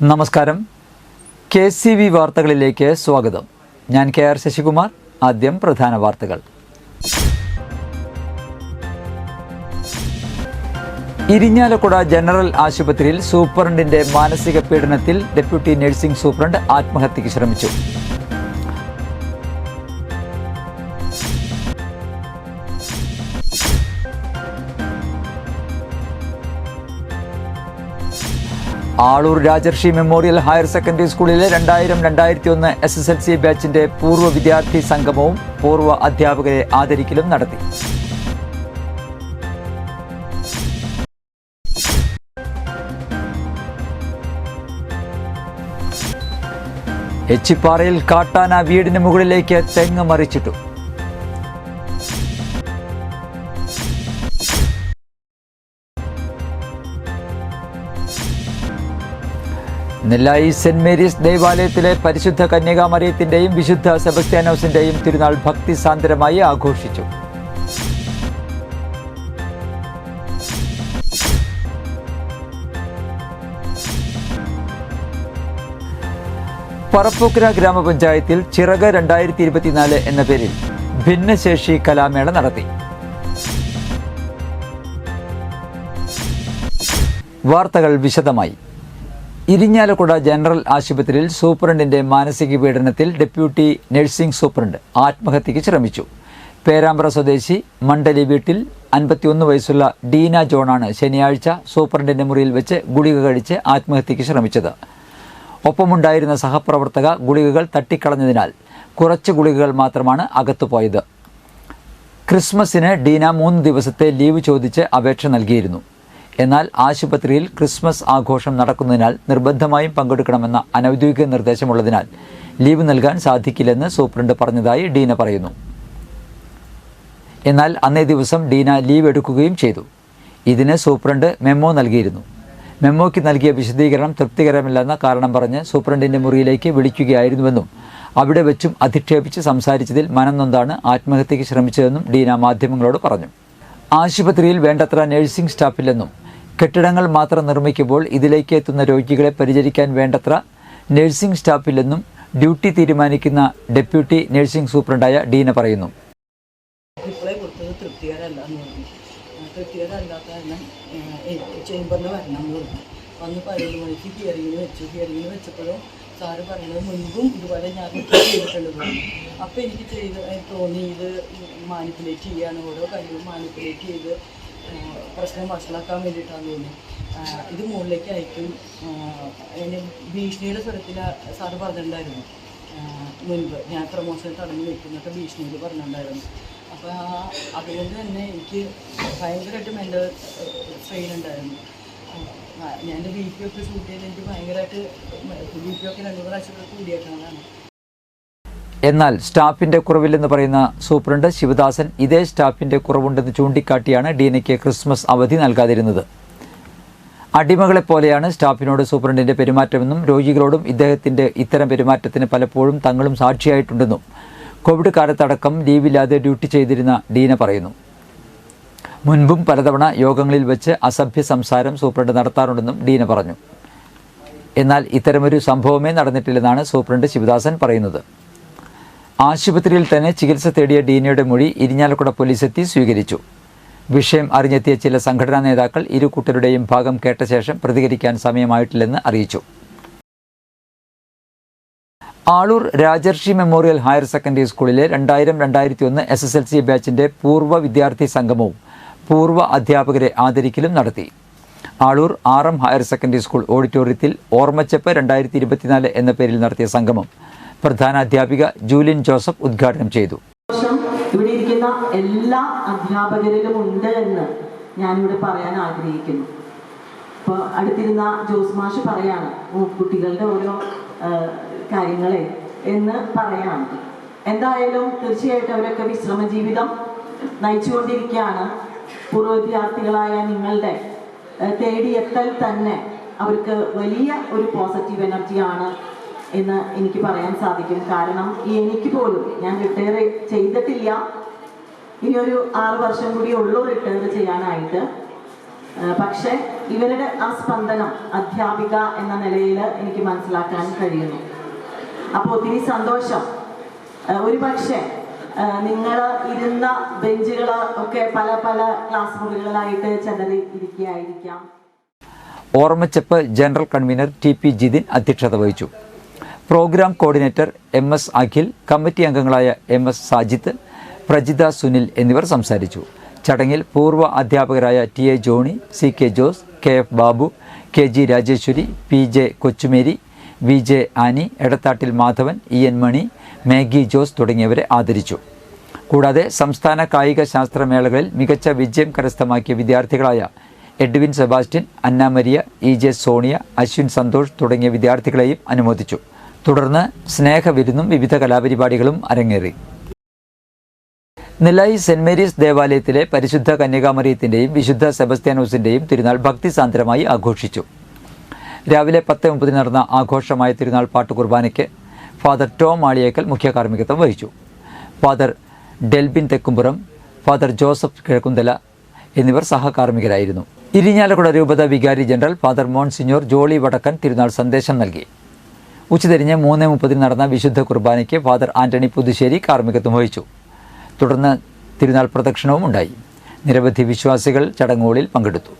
നമസ്കാരം. KCV വാർത്തകളിലേക്ക് സ്വാഗതം. ഞാൻ KR ശശികുമാർ. ആദ്യം പ്രധാന വാർത്തകൾ. ഇരിഞ്ഞാലക്കുട ജനറൽ ആശുപത്രിയിൽ സൂപ്രണ്ടിന്റെ മാനസിക പീഡനത്തിൽ ഡെപ്യൂട്ടി നഴ്സിംഗ് സൂപ്രണ്ട് ആത്മഹത്യയ്ക്ക് ശ്രമിച്ചു. ആളൂർ രാജർഷി മെമ്മോറിയൽ ഹയർ സെക്കൻഡറി സ്കൂളിലെ 2000-2001 SSLC ബാച്ചിന്റെ പൂർവ്വ വിദ്യാർത്ഥി സംഗമവും പൂർവ്വ അധ്യാപകരെ ആദരിക്കലും നടത്തി. എച്ചിപ്പാറയിൽ കാട്ടാന വീടിന് മുകളിലേക്ക് തെങ്ങ് മറിച്ചിട്ടു. നെല്ലായി സെന്റ് മേരീസ് ദേവാലയത്തിലെ പരിശുദ്ധ കന്യകാമറിയത്തിന്റെയും വിശുദ്ധ സെബസ്ത്യാനോസിന്റെയും തിരുനാൾ ഭക്തിസാന്ദ്രമായി ആഘോഷിച്ചു. പറപ്പൂക്കര ഗ്രാമപഞ്ചായത്തിൽ ചിറക് 2024 എന്ന പേരിൽ ഭിന്നശേഷി കലാമേള നടത്തി. വാർത്തകൾ വിശദമായി. ഇരിഞ്ഞാലക്കുട ജനറൽ ആശുപത്രിയിൽ സൂപ്രണ്ടിന്റെ മാനസിക പീഡനത്തിൽ ഡെപ്യൂട്ടി നഴ്സിംഗ് സൂപ്രണ്ട് ആത്മഹത്യയ്ക്ക് ശ്രമിച്ചു. പേരാമ്പ്ര സ്വദേശി മണ്ഡലി വീട്ടിൽ 51 വയസ്സുള്ള ഡീന ജോണാണ് ശനിയാഴ്ച സൂപ്രണ്ടിന്റെ മുറിയിൽ വെച്ച് ഗുളിക കഴിച്ച് ആത്മഹത്യയ്ക്ക് ശ്രമിച്ചത്. ഒപ്പമുണ്ടായിരുന്ന സഹപ്രവർത്തക ഗുളികകൾ തട്ടിക്കളഞ്ഞതിനാൽ കുറച്ച് ഗുളികകൾ മാത്രമാണ് അകത്തുപോയത്. ക്രിസ്മസിന് ഡീന 3 ദിവസത്തെ ലീവ് ചോദിച്ച് അപേക്ഷ നൽകിയിരുന്നു. എന്നാൽ ആശുപത്രിയിൽ ക്രിസ്മസ് ആഘോഷം നടക്കുന്നതിനാൽ നിർബന്ധമായും പങ്കെടുക്കണമെന്ന അനൗദ്യോഗിക നിർദ്ദേശമുള്ളതിനാൽ ലീവ് നൽകാൻ സാധിക്കില്ലെന്ന് സൂപ്രണ്ട് പറഞ്ഞതായി ഡീന പറയുന്നു. എന്നാൽ അന്നേ ദിവസം ഡീന ലീവ് എടുക്കുകയും ചെയ്തു. ഇതിന് സൂപ്രണ്ട് മെമ്മോ നൽകിയിരുന്നു. മെമ്മോയ്ക്ക് നൽകിയ വിശദീകരണം തൃപ്തികരമല്ലെന്ന കാരണം പറഞ്ഞ് സൂപ്രണ്ടിൻ്റെ മുറിയിലേക്ക് വിളിക്കുകയായിരുന്നുവെന്നും അവിടെ വെച്ചും അധിക്ഷേപിച്ച് സംസാരിച്ചതിൽ മനംനൊന്താണ് ആത്മഹത്യയ്ക്ക് ശ്രമിച്ചതെന്നും ഡീന മാധ്യമങ്ങളോട് പറഞ്ഞു. ആശുപത്രിയിൽ വേണ്ടത്ര നഴ്സിംഗ് സ്റ്റാഫില്ലെന്നും കെട്ടിടങ്ങൾ മാത്രം നിർമ്മിക്കുമ്പോൾ ഇതിലേക്ക് എത്തുന്ന രോഗികളെ പരിചരിക്കാൻ വേണ്ടത്ര നഴ്സിംഗ് സ്റ്റാഫില്ലെന്നും ഡ്യൂട്ടി തീരുമാനിക്കുന്ന ഡെപ്യൂട്ടി നഴ്സിംഗ് സൂപ്രണ്ടായ ഡീന പറയുന്നു. തൃപ്തികരമല്ലാത്ത കാരണം എനിക്ക് ചേംബറിൽ വരണം എന്ന് പറഞ്ഞു. വന്ന് 11 മണിക്ക് ഹിയറിങ്ങിന് വെച്ചപ്പോഴും സാറ് പറയുന്നത് മുൻപും ഇതുപോലെ ഞാൻ ചെയ്തിട്ടുണ്ട് പറഞ്ഞു. അപ്പോൾ എനിക്ക് തോന്നി ഇത് മാനിപ്പുലേറ്റ് ചെയ്യുകയാണ്, ഓരോ കാര്യവും മാനിപ്പുലേറ്റ് ചെയ്ത് പ്രശ്നം വഷളാക്കാൻ വേണ്ടിയിട്ടാണെന്ന് തോന്നി. ഇത് മുകളിലേക്ക് അയക്കും അതിന് ഭീഷണിയുടെ സ്വരത്തിൽ സാറ് പറഞ്ഞിട്ടുണ്ടായിരുന്നു. മുൻപ് ഞാൻ പ്രമോഷൻ തടഞ്ഞു വെക്കുന്നൊക്കെ ഭീഷണിയിൽ പറഞ്ഞിട്ടുണ്ടായിരുന്നു. അപ്പോൾ അതുകൊണ്ട് തന്നെ എനിക്ക് ഭയങ്കരമായിട്ട് മെൻ്റൽ സ്ട്രെയിൻ ഉണ്ടായിരുന്നു. ഞാൻ BP ഒക്കെ ഷൂട്ട് ചെയ്ത് എനിക്ക് ഭയങ്കരമായിട്ട് BP ഒക്കെ 2 പ്രാവശ്യം കൂടിയേക്കുന്നതാണ്. എന്നാൽ സ്റ്റാഫിന്റെ കുറവില്ലെന്ന് പറയുന്ന സൂപ്രണ്ട് ശിവദാസൻ ഇതേ സ്റ്റാഫിന്റെ കുറവുണ്ടെന്ന് ചൂണ്ടിക്കാട്ടിയാണ് ഡീനയ്ക്ക് ക്രിസ്മസ് അവധി നൽകാതിരുന്നത്. അടിമകളെപ്പോലെയാണ് സ്റ്റാഫിനോട് സൂപ്രണ്ടിന്റെ പെരുമാറ്റമെന്നും രോഗികളോടും ഇദ്ദേഹത്തിന്റെ ഇത്തരം പെരുമാറ്റത്തിന് പലപ്പോഴും തങ്ങളും സാക്ഷിയായിട്ടുണ്ടെന്നും കോവിഡ് കാലത്തടക്കം ലീവില്ലാതെ ഡ്യൂട്ടി ചെയ്തിരുന്ന ഡീന പറയുന്നു. മുൻപും പലതവണ യോഗങ്ങളിൽ വെച്ച് അസഭ്യ സംസാരം സൂപ്രണ്ട് നടത്താറുണ്ടെന്നും ഡീന പറഞ്ഞു. എന്നാൽ ഇത്തരമൊരു സംഭവമേ നടന്നിട്ടില്ലെന്നാണ് സൂപ്രണ്ട് ശിവദാസൻ പറയുന്നത്. ആശുപത്രിയിൽ തന്നെ ചികിത്സ തേടിയ ഡീനയുടെ മൊഴി ഇരിഞ്ഞാലക്കുട പോലീസ് എത്തി സ്വീകരിച്ചു. വിഷയം അറിഞ്ഞെത്തിയ ചില സംഘടനാ നേതാക്കൾ ഇരു കൂട്ടരുടെയും ഭാഗം കേട്ട ശേഷം പ്രതികരിക്കാൻ സമയമായിട്ടില്ലെന്ന് അറിയിച്ചു. ആളൂർ രാജർഷി മെമ്മോറിയൽ ഹയർ സെക്കൻഡറി സ്കൂളിലെ 2000-2001 SSLC ബാച്ചിന്റെ പൂർവ്വ വിദ്യാർത്ഥി സംഗമവും പൂർവ്വ അധ്യാപകരെ ആദരിക്കലും നടത്തി. Aloor RM higher secondary school ഓഡിറ്റോറിയത്തിൽ ഓർമ്മച്ചപ്പ് 2024 എന്ന പേരിൽ നടത്തിയ സംഗമം പ്രധാന അധ്യാപിക ജൂലിൻ ജോസഫ് ഉദ്ഘാടനം ചെയ്തു. ഇവിടെ ഇരിക്കുന്ന എല്ലാ അധ്യാപകരിലും ഉണ്ട് എന്ന് ഞാനിവിടെ പറയാൻ ആഗ്രഹിക്കുന്നു. ഇപ്പോൾ അടുത്തിരുന്ന ജോസ് മാഷ് പറയാണ് കുട്ടികളുടെ ഓരോ കാര്യങ്ങളെ എന്ന് പറയാണ്. എന്തായാലും തീർച്ചയായിട്ടും അവരൊക്കെ വിശ്രമ ജീവിതം നയിച്ചുകൊണ്ടിരിക്കുകയാണ്. പൂർവ്വ വിദ്യാർത്ഥികളായ നിങ്ങളുടെ തേടിയെത്തൽ തന്നെ അവർക്ക് വലിയ ഒരു പോസിറ്റീവ് എനർജിയാണ് എന്ന് എനിക്ക് പറയാൻ സാധിക്കും. കാരണം എനിക്ക് പോലും ഞാൻ റിട്ടയർ ചെയ്തിട്ടില്ല, ഇനിയൊരു 6 വർഷം കൂടി ഉള്ളൂ റിട്ടയർ ചെയ്യാനായിട്ട്. പക്ഷേ ഇവരുടെ ആ സ്പന്ദനം അധ്യാപിക എന്ന നിലയിൽ എനിക്ക് മനസ്സിലാക്കാൻ കഴിയുന്നു. അപ്പോൾ ഒത്തിരി സന്തോഷം. ഒരു പക്ഷേ നിങ്ങൾ ഇരുന്ന ബെഞ്ചുകൾ ഒക്കെ പല പല ക്ലാസ് മുറികളായിട്ട് ചെതറി ഇരിക്കുകയായിരിക്കാം. ഓർമ്മച്ചെപ്പ് ജനറൽ കൺവീനർ TP ജിതിൻ അധ്യക്ഷത വഹിച്ചു. Program coordinator MS Akhil, committee അംഗങ്ങളായ MS സാജിത്ത്, പ്രജിത സുനിൽ എന്നിവർ സംസാരിച്ചു. ചടങ്ങിൽ പൂർവ്വ അധ്യാപകരായ TA Johny, CK Jose, KF Babu, KG Rajeswari, PJ Kochumary, VJ Annie, Edathattil Madhavan, EN Mani, Maggie Jose തുടങ്ങിയവരെ ആദരിച്ചു. കൂടാതെ സംസ്ഥാന കായിക ശാസ്ത്രമേളകളിൽ മികച്ച വിജയം കരസ്ഥമാക്കിയ വിദ്യാർത്ഥികളായ എഡ്വിൻ സെബാസ്റ്റ്യൻ, അന്ന മരിയ, EJ സോണിയ, അശ്വിൻ സന്തോഷ് തുടങ്ങിയ വിദ്യാർത്ഥികളെയും അനുമോദിച്ചു. തുടർന്ന് സ്നേഹവിരുന്നും വിവിധ കലാപരിപാടികളും അരങ്ങേറി. നിലൈ സെന്റ് മേരീസ് ദേവാലയത്തിലെ പരിശുദ്ധ കന്യകാമറിയത്തിൻ്റെയും വിശുദ്ധ സെബസ്ത്യാനോസിൻ്റെയും തിരുനാൾ ഭക്തിസാന്ദ്രമായി ആഘോഷിച്ചു. രാവിലെ 10:30 നടന്ന ആഘോഷമായ തിരുനാൾ പാട്ടുകുർബാനയ്ക്ക് ഫാദർ ടോം ആളിയേക്കൽ മുഖ്യ കാർമ്മികത്വം വഹിച്ചു. ഫാദർ ഡെൽബിൻ തെക്കുംപുറം, ഫാദർ ജോസഫ് കിഴക്കുന്തല എന്നിവർ സഹകാർമ്മികരായിരുന്നു. ഇരിഞ്ഞാലക്കുട രൂപത വികാരി ജനറൽ ഫാദർ മോൺസിഞ്ഞോർ ജോളി വടക്കൻ തിരുനാൾ സന്ദേശം നൽകി. ഉച്ചതിരിഞ്ഞ് 3:30 നടന്ന വിശുദ്ധ കുർബാനയ്ക്ക് ഫാദർ ആന്റണി പുതുശ്ശേരി കാർമ്മികത്വം വഹിച്ചു. തുടർന്ന് തിരുനാൾ പ്രദക്ഷിണവും ഉണ്ടായി. നിരവധി വിശ്വാസികൾ ചടങ്ങുകളിൽ പങ്കെടുത്തു.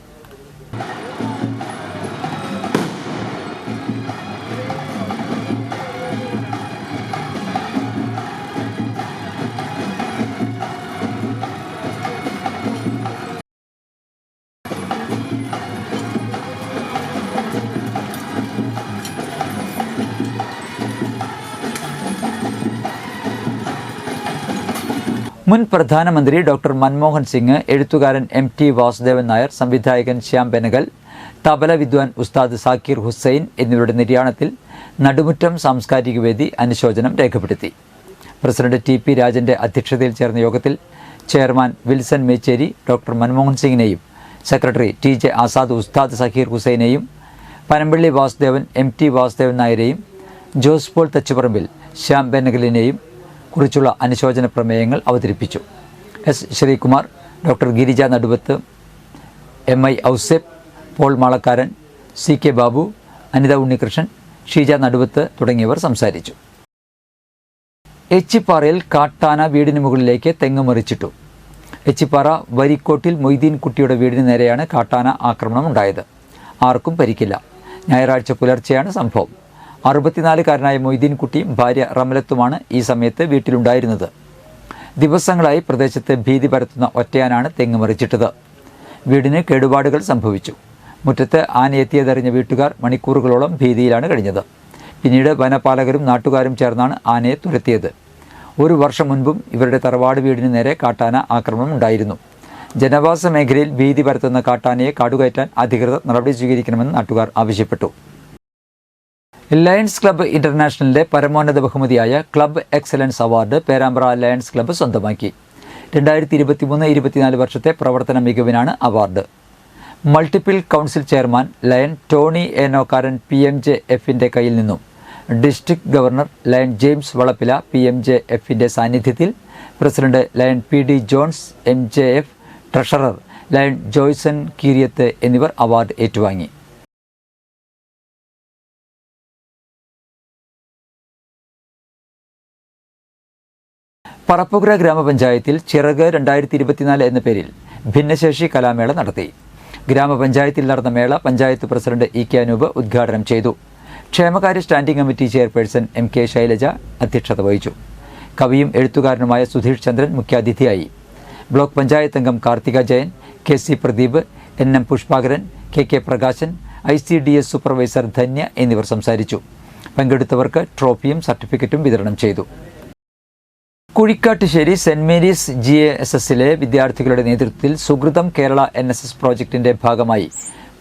മുൻ പ്രധാനമന്ത്രി ഡോക്ടർ മൻമോഹൻ സിംഗ്, എഴുത്തുകാരൻ MT വാസുദേവൻ നായർ, സംവിധായകൻ ശ്യാം ബെനഗൽ, തബല വിദ്വാൻ ഉസ്താദ് സാക്കിർ ഹുസൈൻ എന്നിവരുടെ നിര്യാണത്തിൽ നടുമുറ്റം സാംസ്കാരിക വേദി അനുശോചനം രേഖപ്പെടുത്തി. പ്രസിഡന്റ് TP രാജന്റെ അധ്യക്ഷതയിൽ ചേർന്ന യോഗത്തിൽ ചെയർമാൻ വിൽസൺ മേച്ചേരി ഡോക്ടർ മൻമോഹൻ സിംഗിനെയും സെക്രട്ടറി TJ ആസാദ് ഉസ്താദ് സക്കീർ ഹുസൈനെയും പനമ്പള്ളി വാസുദേവൻ MT വാസുദേവൻ നായരെയും ജോസ് പോൾ തച്ചുപറമ്പിൽ ശ്യാം ബെനഗലിനെയും കുറിച്ചുള്ള അനുശോചന പ്രമേയങ്ങൾ അവതരിപ്പിച്ചു. S Sreekumar, doctor Girija Naduvath, MI Ouseph, Paul Malakkaran, CK Babu, Anitha Unnikrishnan, Sheeja Naduvath തുടങ്ങിയവർ സംസാരിച്ചു. എച്ചിപ്പാറയിൽ കാട്ടാന വീടിന് മുകളിലേക്ക് തെങ്ങ് മറിച്ചിട്ടു. എച്ചിപ്പാറ വരിക്കോട്ടിൽ മൊയ്തീൻ കുട്ടിയുടെ വീടിന് നേരെയാണ് കാട്ടാന ആക്രമണം ഉണ്ടായത്. ആർക്കും പരിക്കില്ല. ഞായറാഴ്ച പുലർച്ചെയാണ് സംഭവം. 64-കാരനായ മൊയ്തീൻ കുട്ടിയും ഭാര്യ റമലത്തുമാണ് ഈ സമയത്ത് വീട്ടിലുണ്ടായിരുന്നത്. ദിവസങ്ങളായി പ്രദേശത്ത് ഭീതി പരത്തുന്ന ഒറ്റയാനാണ് തെങ്ങ് മറിച്ചിട്ടത്. വീടിന് കേടുപാടുകൾ സംഭവിച്ചു. മുറ്റത്ത് ആനയെത്തിയതറിഞ്ഞ വീട്ടുകാർ മണിക്കൂറുകളോളം ഭീതിയിലാണ് കഴിഞ്ഞത്. പിന്നീട് വനപാലകരും നാട്ടുകാരും ചേർന്നാണ് ആനയെ തുരത്തിയത്. 1 വർഷം മുൻപും ഇവരുടെ തറവാട് വീടിന് നേരെ കാട്ടാന ആക്രമണം ഉണ്ടായിരുന്നു. ജനവാസ മേഖലയിൽ ഭീതി പരത്തുന്ന കാട്ടാനയെ കാടുകയറ്റാൻ അധികൃതർ നടപടി സ്വീകരിക്കണമെന്ന് നാട്ടുകാർ ആവശ്യപ്പെട്ടു. ലയൺസ് ക്ലബ്ബ് ഇന്റർനാഷണലിന്റെ പരമോന്നത ബഹുമതിയായ club excellence award Perambra lions club സ്വന്തമാക്കി. 2023-24 വർഷത്തെ പ്രവർത്തന മികവിനാണ് award. Multiple council chairman lion Tony Enokkaran PMJF-ന്റെ കയ്യിൽ നിന്നും district governor lion James Valappila PMJF-ന്റെ സാന്നിധ്യത്തിൽ president lion PD Johns MJF, treasurer lion Joyson Keeriyath എന്നിവർ അവാർഡ് ഏറ്റുവാങ്ങി. പറപ്പുകര ഗ്രാമപഞ്ചായത്തിൽ ചിറക് 2024 എന്ന പേരിൽ ഭിന്നശേഷി കലാമേള നടത്തി. ഗ്രാമപഞ്ചായത്തിൽ നടന്ന മേള പഞ്ചായത്ത് പ്രസിഡന്റ് EK അനൂപ് ഉദ്ഘാടനം ചെയ്തു. ക്ഷേമകാര്യ standing committee chairperson MK Shailaja അധ്യക്ഷത വഹിച്ചു. കവിയും എഴുത്തുകാരനുമായ സുധീഷ് ചന്ദ്രൻ മുഖ്യാതിഥിയായി. ബ്ലോക്ക് പഞ്ചായത്ത് അംഗം Karthika Jayan, KC Pradeep, NM Pushpakaran, KK Prakashan, ICDS supervisor Dhanya എന്നിവർ സംസാരിച്ചു. പങ്കെടുത്തവർക്ക് ട്രോഫിയും സർട്ടിഫിക്കറ്റും വിതരണം ചെയ്തു. കുഴിക്കാട്ടുശ്ശേരി സെന്റ് മേരീസ് GASSലെ വിദ്യാർത്ഥികളുടെ നേതൃത്വത്തിൽ സുകൃതം കേരള NSS പ്രോജക്റ്റിന്റെ ഭാഗമായി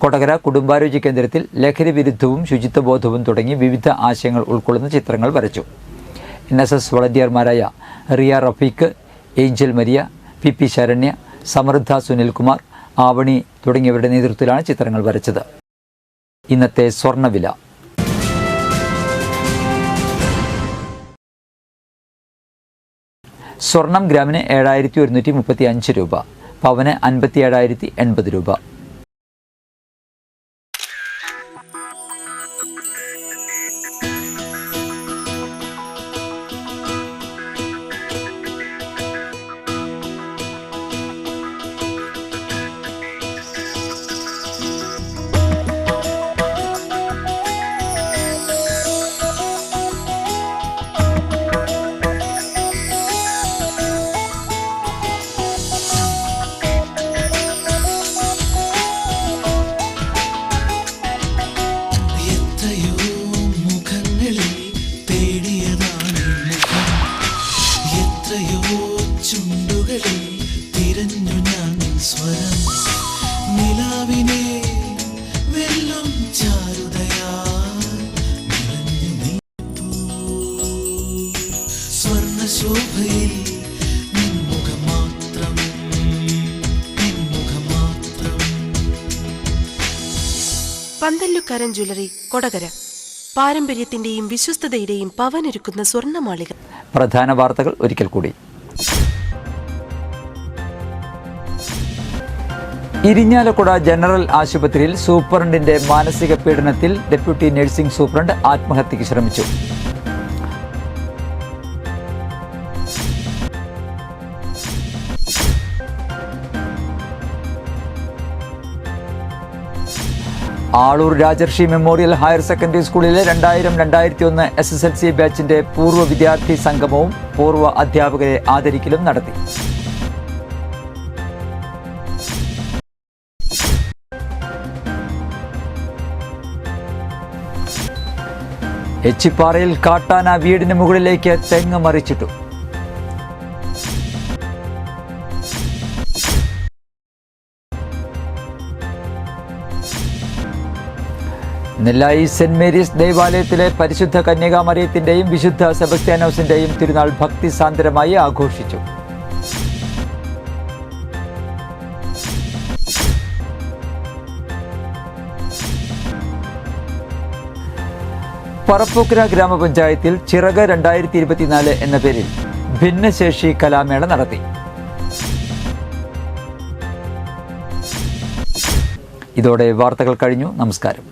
കൊടകര കുടുംബാരോഗ്യ കേന്ദ്രത്തിൽ ലഹരി വിരുദ്ധവും ശുചിത്വബോധവും തുടങ്ങി വിവിധ ആശയങ്ങൾ ഉൾക്കൊള്ളുന്ന ചിത്രങ്ങൾ വരച്ചു. NSS വളണ്ടിയർമാരായ റിയ റഫീഖ്, ഏഞ്ചൽ മരിയ, PP ശരണ്യ, സമൃദ്ധ സുനിൽകുമാർ, ആവണി തുടങ്ങിയവരുടെ നേതൃത്വത്തിലാണ് ചിത്രങ്ങൾ വരച്ചത്. ഇന്നത്തെ സ്വർണ്ണവില. സ്വർണം ഗ്രാമിന് 7135 രൂപ, പവന് 57,080 രൂപ. സ്വരം നിലാവിനെ വെള്ളം ചാരുതയാ നിറഞ്ഞു നീപ്പൂ സ്വർണ്ണ ശോഭയിൽ നിൻമുഖം മാത്രം നിൻമുഖം മാത്രം. പന്തല്ലുക്കാരൻ ജ്വല്ലറി കൊടകര പാരമ്പര്യത്തിന്റെയും വിശ്വസ്തതയുടെയും പവനൊരുക്കുന്ന സ്വർണ്ണമാളിക. പ്രധാന വാർത്തകൾ ഒരിക്കൽ കൂടി. ഇരിഞ്ഞാലക്കുട ജനറൽ ആശുപത്രിയിൽ സൂപ്രണ്ടിന്റെ മാനസിക പീഡനത്തിൽ ഡെപ്യൂട്ടി നഴ്സിംഗ് സൂപ്രണ്ട് ആത്മഹത്യയ്ക്ക് ശ്രമിച്ചു. ആളൂർ രാജർഷി മെമ്മോറിയൽ ഹയർ സെക്കൻഡറി സ്കൂളിലെ 2000-2001 SSLC ബാച്ചിന്റെ പൂർവ്വ വിദ്യാർത്ഥി സംഗമവും പൂർവ്വ അധ്യാപകരെ ആദരിക്കലും നടത്തി. എച്ചിപ്പാറയിൽ കാട്ടാന വീടിന് മുകളിലേക്ക് തെങ്ങ് മറിച്ചിട്ടു. നെല്ലായി സെന്റ് മേരീസ് ദേവാലയത്തിലെ പരിശുദ്ധ കന്യകാമറിയത്തിന്റെയും വിശുദ്ധ സെബസ്ത്യാനോസിന്റെയും തിരുനാൾ ഭക്തിസാന്ദ്രമായി ആഘോഷിച്ചു. പറപ്പൂക്കര ഗ്രാമപഞ്ചായത്തിൽ ചിറക് 2024 എന്ന പേരിൽ ഭിന്നശേഷി കലാമേള നടത്തി. ഇതോടെ വാർത്തകൾ കഴിഞ്ഞു. നമസ്കാരം.